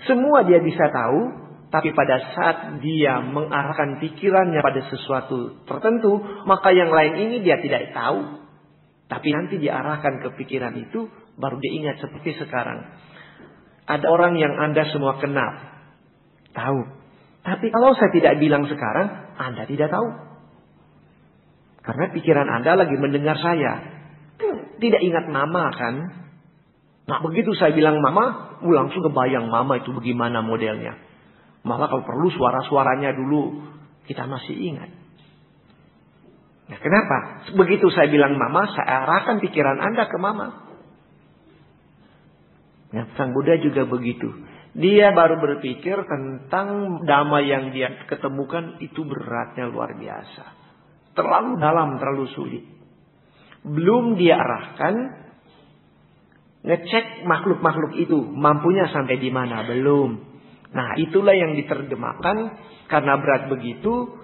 Semua dia bisa tahu. Tapi pada saat dia mengarahkan pikirannya pada sesuatu tertentu, maka yang lain ini dia tidak tahu. Tapi nanti diarahkan ke pikiran itu, baru dia ingat seperti sekarang. Ada orang yang Anda semua kenal. Tahu. Tapi kalau saya tidak bilang sekarang, Anda tidak tahu. Karena pikiran Anda lagi mendengar saya. Tidak ingat nama kan? Nah begitu saya bilang mama, langsung kebayang mama itu bagaimana modelnya. Malah kalau perlu suara-suaranya dulu kita masih ingat. Nah, kenapa? Begitu saya bilang mama, saya arahkan pikiran Anda ke mama. Nah, Sang Buddha juga begitu. Dia baru berpikir tentang dhamma yang dia ketemukan itu beratnya luar biasa. terlalu dalam, terlalu sulit. Belum dia arahkan, ngecek makhluk-makhluk itu mampunya sampai di mana, belum. Nah, itulah yang diterjemahkan karena berat begitu,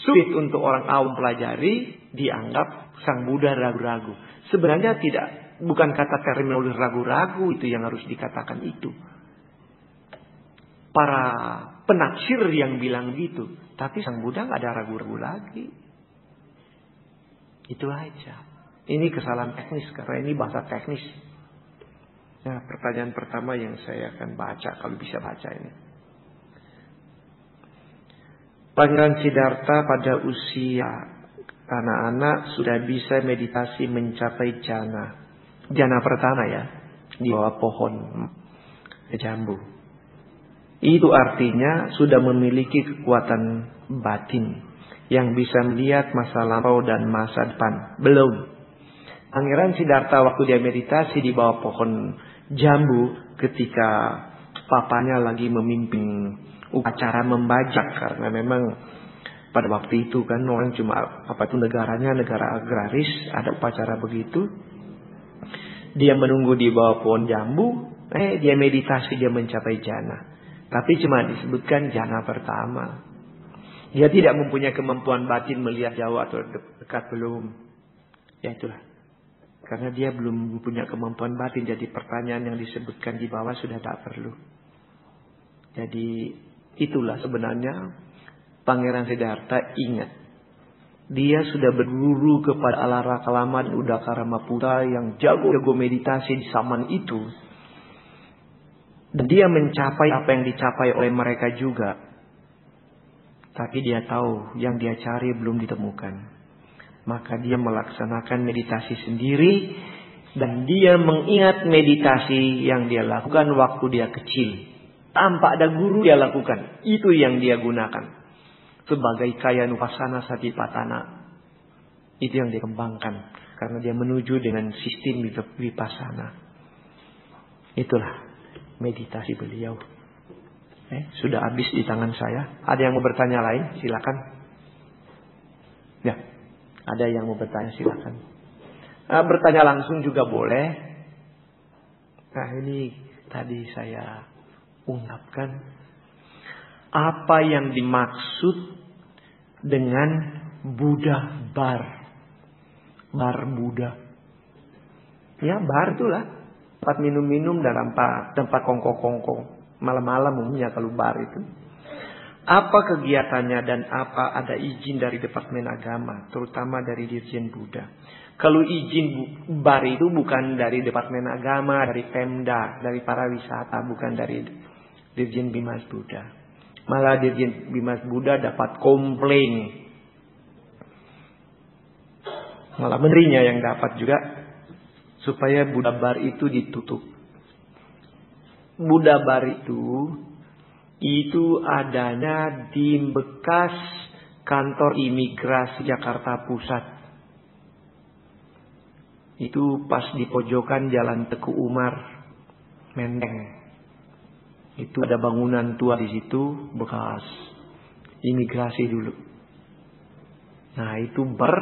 sulit untuk orang awam pelajari, dianggap Sang Buddha ragu-ragu. Sebenarnya tidak, bukan kata terminologi ragu-ragu itu yang harus dikatakan itu. Para penafsir yang bilang gitu, tapi Sang Buddha nggak ada ragu-ragu lagi. Itu aja. Ini kesalahan teknis karena ini bahasa teknis. Nah, pertanyaan pertama yang saya akan baca kalau bisa baca ini. Pangeran Siddhartha pada usia anak-anak sudah bisa meditasi mencapai jana. Jana pertama ya, di bawah pohon jambu. Itu artinya sudah memiliki kekuatan batin yang bisa melihat masa lampau dan masa depan. Belum. Pangeran Siddhartha waktu dia meditasi di bawah pohon jambu ketika papanya lagi memimpin upacara membajak, karena memang pada waktu itu kan orang cuma negaranya negara agraris, ada upacara begitu. Dia menunggu di bawah pohon jambu, dia meditasi, dia mencapai jana. Tapi cuma disebutkan jana pertama. Dia tidak mempunyai kemampuan batin melihat jauh atau dekat, belum. Ya itulah. Karena dia belum punya kemampuan batin, jadi pertanyaan yang disebutkan di bawah sudah tak perlu. Jadi itulah sebenarnya Pangeran Siddhartha ingat. Dia sudah berguru kepada Alara Kalama dan Udakara Maputra yang jago meditasi di zaman itu. Dan dia mencapai apa yang dicapai oleh mereka juga. Tapi dia tahu yang dia cari belum ditemukan. Maka dia melaksanakan meditasi sendiri. Dan dia mengingat meditasi yang dia lakukan waktu dia kecil. Tanpa ada guru dia lakukan. Itu yang dia gunakan. Sebagai kaya nupasana satipatthana. Itu yang dia kembangkan. Karena dia menuju dengan sistem vipassana. Itulah meditasi beliau. Sudah habis di tangan saya. Ada yang mau bertanya lain? Silakan. Ya. Ada yang mau bertanya, silakan. Bertanya langsung juga boleh. Nah, ini tadi saya ungkapkan apa yang dimaksud dengan Buddha bar. Bar Buddha. Ya, bar itulah tempat minum-minum dalam tempat kongko-kongko. Malam-malam umumnya kalau bar itu. Apa kegiatannya dan apa ada izin dari Departemen Agama, terutama dari Dirjen Buddha. Kalau izin bar itu bukan dari Departemen Agama, dari Pemda, dari para wisata, bukan dari Dirjen Bimas Buddha. Malah Dirjen Bimas Buddha dapat komplain. Malah menterinya yang dapat juga supaya Buddha bar itu ditutup. Buddha bar itu adanya di bekas kantor imigrasi Jakarta Pusat. Itu pas di pojokan Jalan Teguh Umar, Menteng. Itu ada bangunan tua di situ, bekas imigrasi dulu. Nah, itu bar,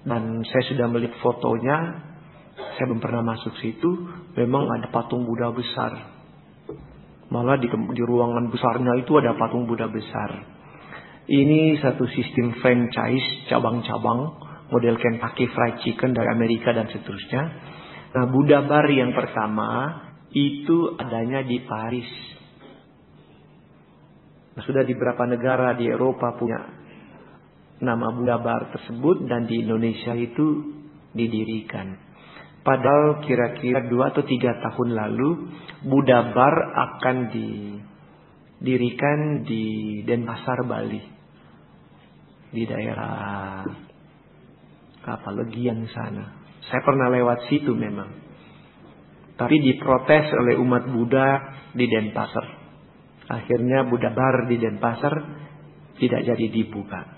dan saya sudah melihat fotonya. Saya belum pernah masuk situ. Memang ada patung Buddha besar. Malah di ruangan besarnya itu ada patung Buddha besar. Ini satu sistem franchise, cabang-cabang, model Kentucky Fried Chicken dari Amerika dan seterusnya. Nah, Buddha bar yang pertama itu adanya di Paris. Nah, sudah di beberapa negara di Eropa punya nama Buddha bar tersebut, dan di Indonesia itu didirikan. Padahal kira-kira 2 atau 3 tahun lalu Buddha bar akan didirikan di Denpasar, Bali. Di daerah Legian sana. Saya pernah lewat situ memang. Tapi diprotes oleh umat Buddha di Denpasar. Akhirnya Buddha bar di Denpasar tidak jadi dibuka.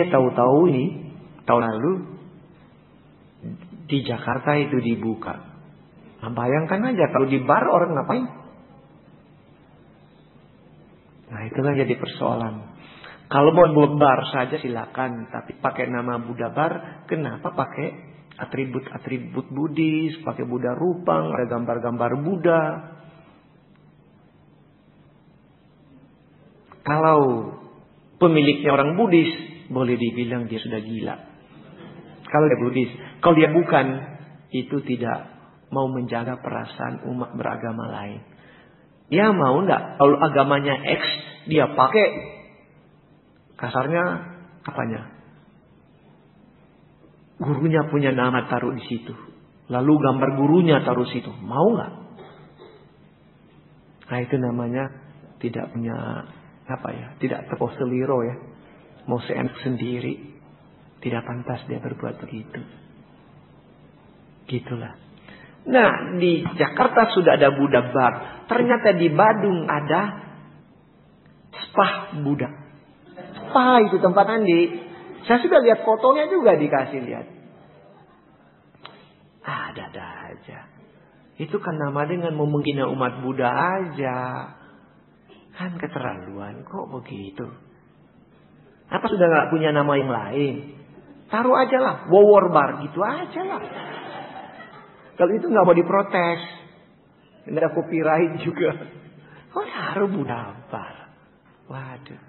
Tahu-tahu ini tahun lalu di Jakarta itu dibuka. Nah, bayangkan aja kalau di bar orang ngapain? Nah, itu kan jadi persoalan. Kalau mau bar saja silakan, tapi pakai nama Buddha bar, kenapa pakai atribut-atribut Buddhis, pakai Buddha Rupang, ada gambar-gambar Buddha. Kalau pemiliknya orang Buddhis, boleh dibilang dia sudah gila. Kalau dia Buddhis, kalau dia bukan, itu tidak mau menjaga perasaan umat beragama lain. Dia mau enggak? Kalau agamanya X, dia pakai kasarnya apanya? Gurunya punya nama taruh di situ. Lalu gambar gurunya taruh situ. Mau enggak? Nah itu namanya tidak punya tidak tepos seliro ya. Mau seenak sendiri. Tidak pantas dia berbuat begitu. Gitulah. Nah, di Jakarta sudah ada Buddha bar. Ternyata di Badung ada spa Buddha. Spa itu tempat mandi. Saya sudah lihat fotonya juga dikasih lihat. Ada aja. Itu kan nama dengan menghina umat Buddha aja. Kan keterlaluan. Kok begitu? Apa sudah gak punya nama yang lain? Taruh aja lah. Wawor bar gitu aja lah. Kalau itu nggak mau diprotes, ini ada copyright juga. Kok taruh Buddha bar? Waduh.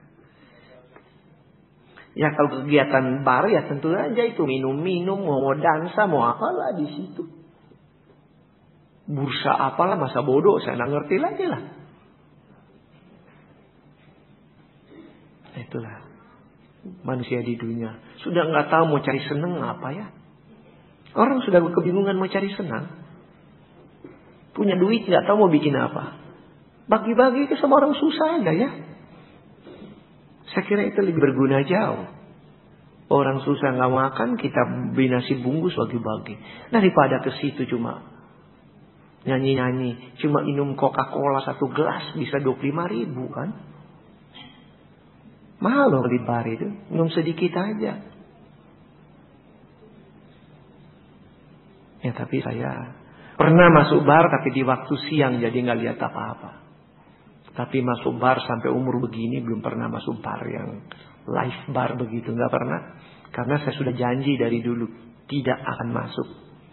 Ya kalau kegiatan bar ya tentu aja itu minum-minum, mau dansa, mau apalah di situ. Bursa apalah, masa bodoh saya nggak ngerti lagi lah. Itulah manusia di dunia sudah nggak tahu mau cari seneng apa ya. Orang sudah kebingungan mau cari senang. Punya duit nggak tahu mau bikin apa. Bagi-bagi ke semua orang susah aja ya. Saya kira itu lebih berguna jauh. Orang susah nggak makan, kita beli nasi bungkus bagi-bagi. Daripada ke situ cuma nyanyi-nyanyi, cuma minum Coca-Cola 1 gelas bisa 25.000 kan. Mahal loh di bar itu, minum sedikit aja. Ya tapi saya pernah masuk bar tapi di waktu siang jadi nggak lihat apa-apa. Tapi masuk bar sampai umur begini belum pernah masuk bar yang live bar begitu, nggak pernah. Karena saya sudah janji dari dulu tidak akan masuk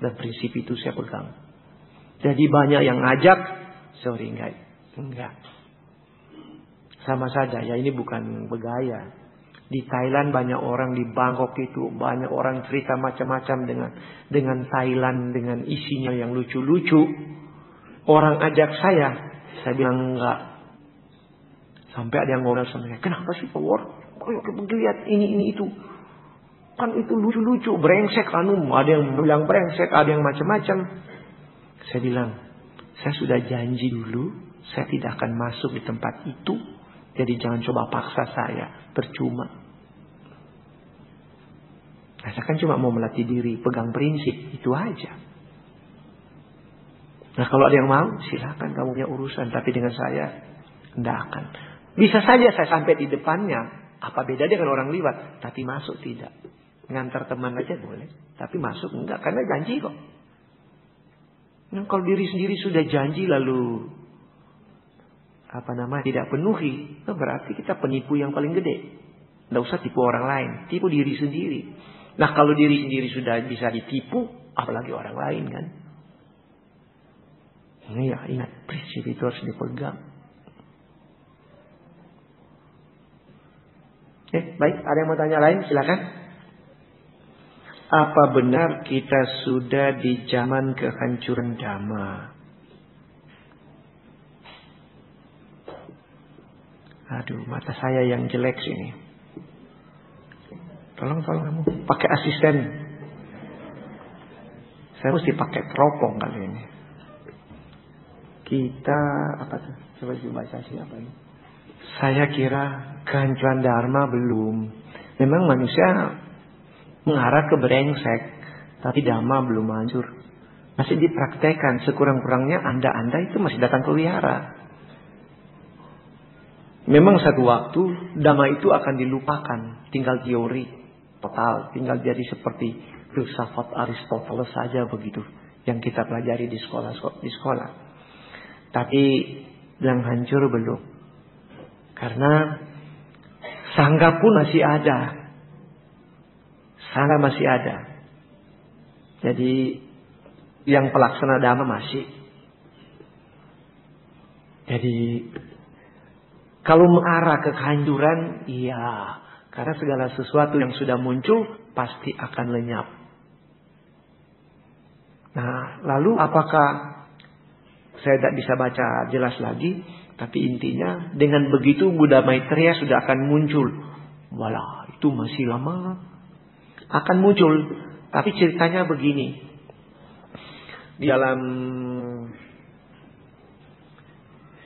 dan prinsip itu saya pegang. Jadi banyak yang ngajak, sorry enggak. Sama saja ya, ini bukan bergaya. Di Thailand banyak orang, di Bangkok itu banyak orang cerita macam-macam dengan Thailand, dengan isinya yang lucu-lucu. Orang ajak saya bilang enggak. Sampai ada yang ngomel sama saya, kenapa sih Power? Kok lihat ini itu? Kan itu lucu-lucu, brengsek anu. Ada yang bilang brengsek, ada yang macam-macam. Saya bilang, saya sudah janji dulu, saya tidak akan masuk di tempat itu. Jadi jangan coba paksa saya, percuma. Nah, saya kan cuma mau melatih diri, pegang prinsip, itu aja. Nah kalau ada yang mau, silakan kamu punya urusan. Tapi dengan saya, tidak akan. Bisa saja saya sampai di depannya. Apa beda dengan orang liwat? Tapi masuk tidak. Ngantar teman aja boleh. Tapi masuk enggak, karena janji kok. Nah, kalau diri sendiri sudah janji lalu tidak penuhi, berarti kita penipu yang paling gede. Tidak usah tipu orang lain, tipu diri sendiri. Nah kalau diri sendiri sudah bisa ditipu, apalagi orang lain kan. Ini ya ingat, prinsip itu harus dipegang. Baik, ada yang mau tanya lain? Silakan. Apa benar kita sudah di zaman kehancuran dhamma? Aduh, mata saya yang jelek sini. Tolong kamu pakai asisten. Saya mesti pakai teropong kali ini. Kita apa tuh? Coba baca sih apa ini? Saya kira kehancuran dharma belum. Memang manusia mengarah ke brengsek, tapi dhamma belum hancur. Masih dipraktekkan, sekurang-kurangnya anda itu masih datang ke wihara. Memang satu waktu dhamma itu akan dilupakan, tinggal teori total, tinggal jadi seperti filsafat Aristoteles saja begitu yang kita pelajari di sekolah. Tapi yang hancur belum. Karena Sangga pun masih ada. Sangga masih ada. Jadi yang pelaksana dhamma masih. Jadi kalau mengarah ke kehancuran, iya. Karena segala sesuatu yang sudah muncul pasti akan lenyap. Nah, lalu apakah, saya tidak bisa baca jelas lagi, tapi intinya dengan begitu Buddha Maitreya sudah akan muncul. Walah, itu masih lama. Akan muncul. Tapi ceritanya begini. Di dalam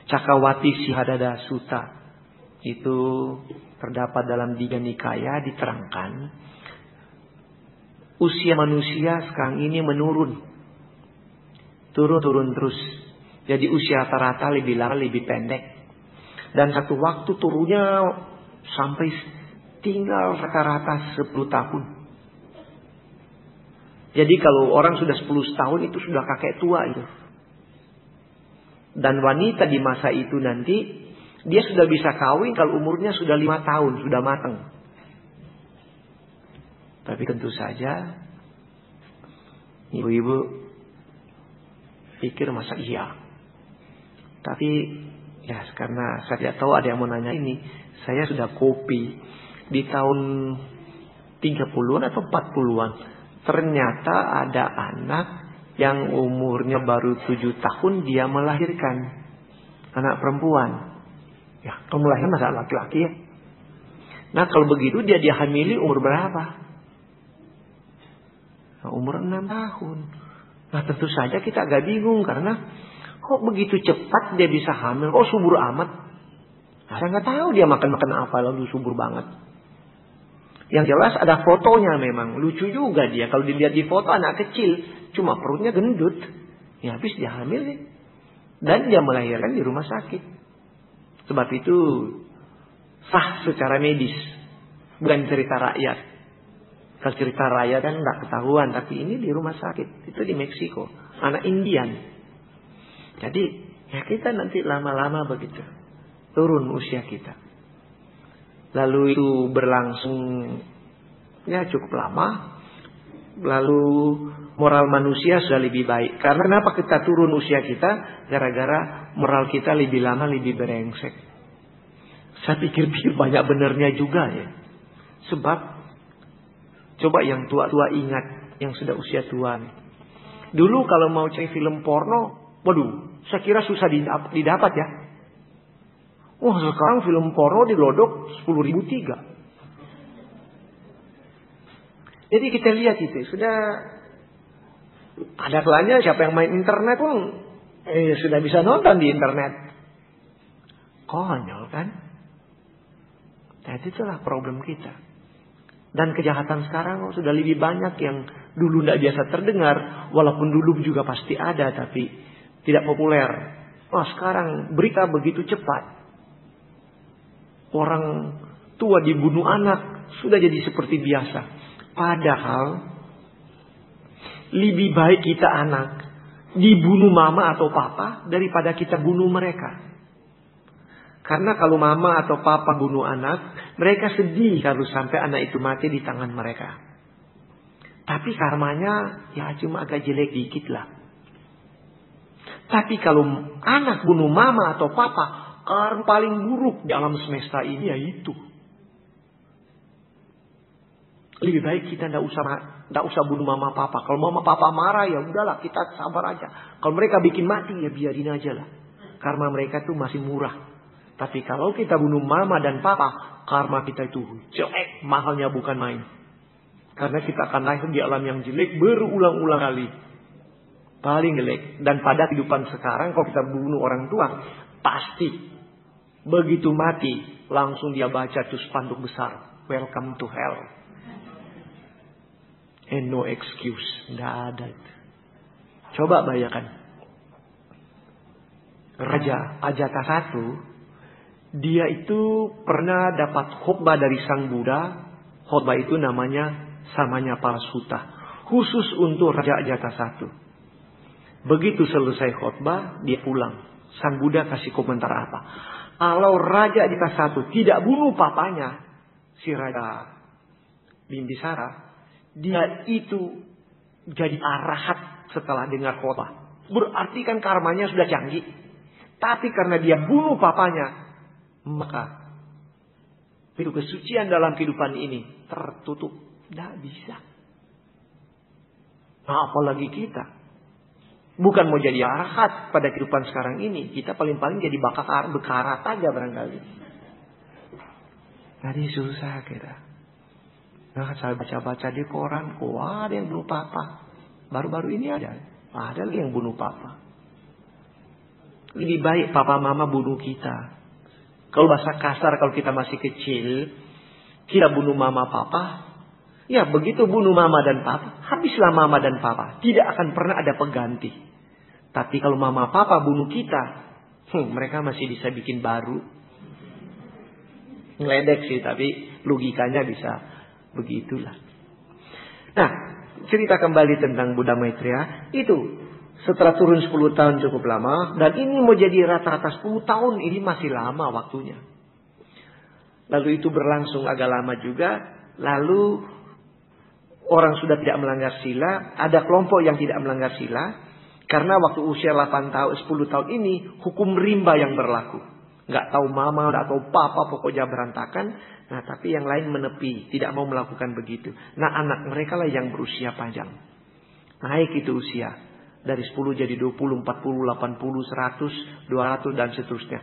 Cakawati Sihadada Sutta itu terdapat dalam Digha Nikaya diterangkan usia manusia sekarang ini menurun. Turun terus. Jadi usia rata-rata lebih lama, lebih pendek. Dan satu waktu turunnya sampai tinggal rata-rata 10 tahun. Jadi kalau orang sudah 10 tahun itu sudah kakek tua itu. Dan wanita di masa itu nanti dia sudah bisa kawin kalau umurnya sudah 5 tahun, sudah matang. Tapi tentu saja ibu-ibu pikir masa iya. Tapi ya karena saya tidak tahu ada yang mau nanya ini, saya sudah kopi di tahun 30-an atau 40-an. Ternyata ada anak yang umurnya baru 7 tahun dia melahirkan anak perempuan. Ya, kalau melahirkan masa laki-laki ya. Nah, kalau begitu dia dihamili umur berapa? Nah, umur 6 tahun. Nah, tentu saja kita agak bingung karena kok begitu cepat dia bisa hamil? Kok subur amat? Nah, saya nggak tahu dia makan apa lalu subur banget. Yang jelas ada fotonya memang. Lucu juga dia. Kalau dilihat di foto anak kecil. Cuma perutnya gendut. Ya habis dia hamil nih. Dan dia melahirkan di rumah sakit. Sebab itu sah secara medis. Bukan cerita rakyat. Kalau cerita rakyat kan nggak ketahuan. Tapi ini di rumah sakit. Itu di Meksiko. Anak Indian. Jadi ya kita nanti lama-lama begitu. Turun usia kita. Lalu itu berlangsung ya cukup lama. Lalu moral manusia sudah lebih baik. Karena kenapa kita turun usia kita? Gara-gara moral kita lebih lama lebih berengsek. Saya pikir-pikir banyak benernya juga ya. Sebab coba yang tua-tua ingat, yang sudah usia tua nih. Dulu kalau mau cari film porno, waduh, saya kira susah didapat ya. Wah, sekarang film porno di Lodok 10.003. Jadi kita lihat itu sudah ada kelanya siapa yang main internet pun sudah bisa nonton di internet. Konyol kan? Jadi itulah problem kita. Dan kejahatan sekarang sudah lebih banyak yang dulu tidak biasa terdengar, walaupun dulu juga pasti ada tapi tidak populer. Wah, sekarang berita begitu cepat. Orang tua dibunuh anak sudah jadi seperti biasa. Padahal lebih baik kita anak dibunuh mama atau papa daripada kita bunuh mereka. Karena kalau mama atau papa bunuh anak, mereka sedih kalau sampai anak itu mati di tangan mereka. Tapi karmanya ya cuma agak jelek dikit lah. Tapi kalau anak bunuh mama atau papa, karma paling buruk di alam semesta ini yaitu lebih baik kita tidak usah bunuh mama papa. Kalau mama papa marah ya udahlah kita sabar aja. Kalau mereka bikin mati ya biarin aja lah. Karma mereka tuh masih murah. Tapi kalau kita bunuh mama dan papa, karma kita itu jelek, mahalnya bukan main. Karena kita akan lahir di alam yang jelek berulang-ulang kali. Paling jelek. Dan pada kehidupan sekarang kalau kita bunuh orang tua, pasti begitu mati, langsung dia baca tuh spanduk besar. Welcome to hell. And no excuse. Tidak ada. Coba bayangkan. Raja Ajatasattu, dia itu pernah dapat khotbah dari Sang Buddha. Khotbah itu namanya Samanya Sutta. Khusus untuk Raja Ajatasattu. Begitu selesai khotbah, dia pulang. Sang Buddha kasih komentar apa? Kalau Raja Ajatasattu tidak bunuh papanya, si Raja Bimbisara, dia itu jadi arahat setelah dengar khotbah. Berarti kan karmanya sudah canggih. Tapi karena dia bunuh papanya, maka pintu kesucian dalam kehidupan ini tertutup. Tidak bisa. Nah, apalagi kita. Bukan mau jadi arahat pada kehidupan sekarang ini. Kita paling-paling jadi bekarat aja barangkali. Jadi susah kita. Nah, saya baca-baca di koran, ada yang bunuh papa. Baru-baru ini ada lagi yang bunuh papa. Lebih baik papa mama bunuh kita. Kalau bahasa kasar, kalau kita masih kecil, kita bunuh mama papa. Ya, begitu bunuh mama dan papa, habislah mama dan papa. Tidak akan pernah ada pengganti. Tapi kalau mama papa bunuh kita, mereka masih bisa bikin baru. Ngeledek sih, tapi logikanya bisa begitulah. Nah, cerita kembali tentang Buddha Maitreya. Itu setelah turun 10 tahun cukup lama. Dan ini mau jadi rata-rata 10 tahun. Ini masih lama waktunya. Lalu itu berlangsung agak lama juga. Lalu orang sudah tidak melanggar sila. Ada kelompok yang tidak melanggar sila. Karena waktu usia 8 tahun, 10 tahun ini hukum rimba yang berlaku. Nggak tahu mama, nggak tahu papa, pokoknya berantakan. Nah, tapi yang lain menepi, tidak mau melakukan begitu. Nah, anak mereka lah yang berusia panjang. Naik itu usia. Dari 10 jadi 20, 40, 80, 100, 200 dan seterusnya.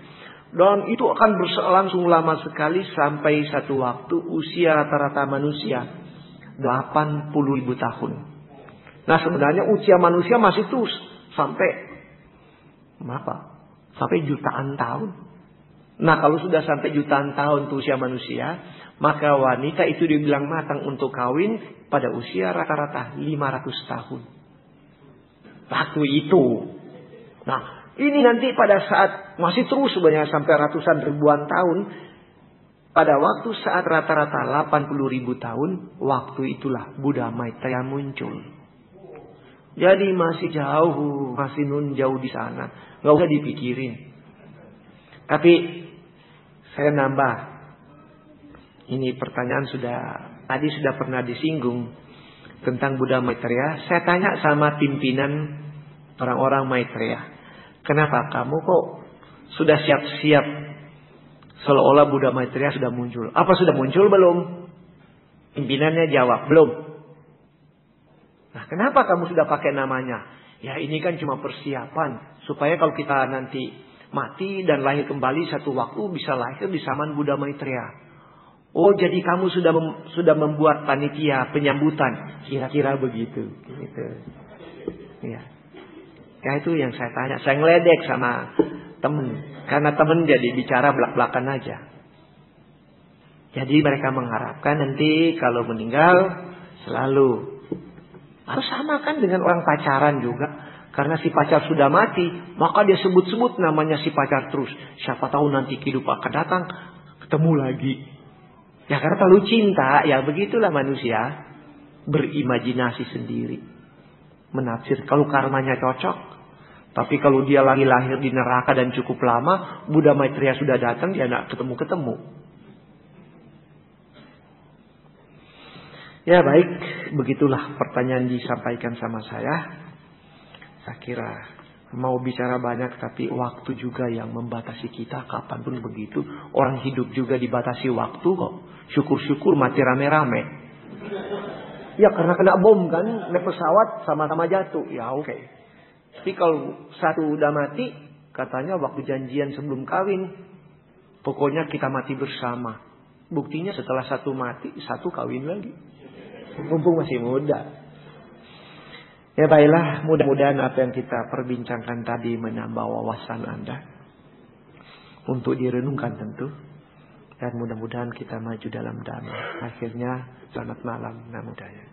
Dan itu akan berlangsung lama sekali sampai satu waktu usia rata-rata manusia 80.000 tahun. Nah, sebenarnya usia manusia masih terus sampai sampai jutaan tahun. Nah, kalau sudah sampai jutaan tahun tuh usia manusia, maka wanita itu dibilang matang untuk kawin pada usia rata-rata 500 tahun. Waktu itu. Nah, ini nanti pada saat masih terus sebenarnya sampai ratusan ribuan tahun. Pada waktu saat rata-rata 80.000 tahun, waktu itulah Buddha Maitreya muncul. Jadi masih jauh, masih jauh di sana. Nggak usah dipikirin. Tapi saya nambah. Ini pertanyaan tadi sudah pernah disinggung tentang Buddha Maitreya. Saya tanya sama pimpinan orang-orang Maitreya. Kenapa kamu kok sudah siap-siap seolah-olah Buddha Maitreya sudah muncul? Apa sudah muncul belum? Pimpinannya jawab, belum. Nah, kenapa kamu sudah pakai namanya? Ya, ini kan cuma persiapan. Supaya kalau kita nanti mati dan lahir kembali satu waktu bisa lahir di zaman Buddha Maitreya. Oh, jadi kamu sudah membuat panitia penyambutan. Kira-kira begitu. Gitu. Ya. Ya, itu yang saya tanya. Saya ngeledek sama temen. Karena temen jadi bicara belak-belakan aja. Jadi mereka mengharapkan nanti kalau meninggal selalu. Harus sama kan dengan orang pacaran juga. Karena si pacar sudah mati, maka dia sebut-sebut namanya si pacar terus. Siapa tahu nanti kehidupan akan datang, ketemu lagi. Ya karena terlalu cinta, ya begitulah manusia. Berimajinasi sendiri. Menafsir, kalau karmanya cocok. Tapi kalau dia lagi lahir di neraka dan cukup lama, Buddha Maitreya sudah datang, dia tidak ketemu-ketemu. Ya baik, begitulah pertanyaan disampaikan sama saya. Saya kira mau bicara banyak tapi waktu juga yang membatasi kita. Kapanpun begitu. Orang hidup juga dibatasi waktu kok. Syukur-syukur mati rame-rame. Ya karena kena bom kan. Naik pesawat sama-sama jatuh. Ya oke. Tapi kalau satu udah mati. Katanya waktu janjian sebelum kawin. Pokoknya kita mati bersama. Buktinya setelah satu mati. Satu kawin lagi. Mumpung masih muda. Ya baiklah, mudah-mudahan apa yang kita perbincangkan tadi menambah wawasan Anda. Untuk direnungkan tentu. Dan mudah-mudahan kita maju dalam damai. Akhirnya, selamat malam. Namo Buddhaya.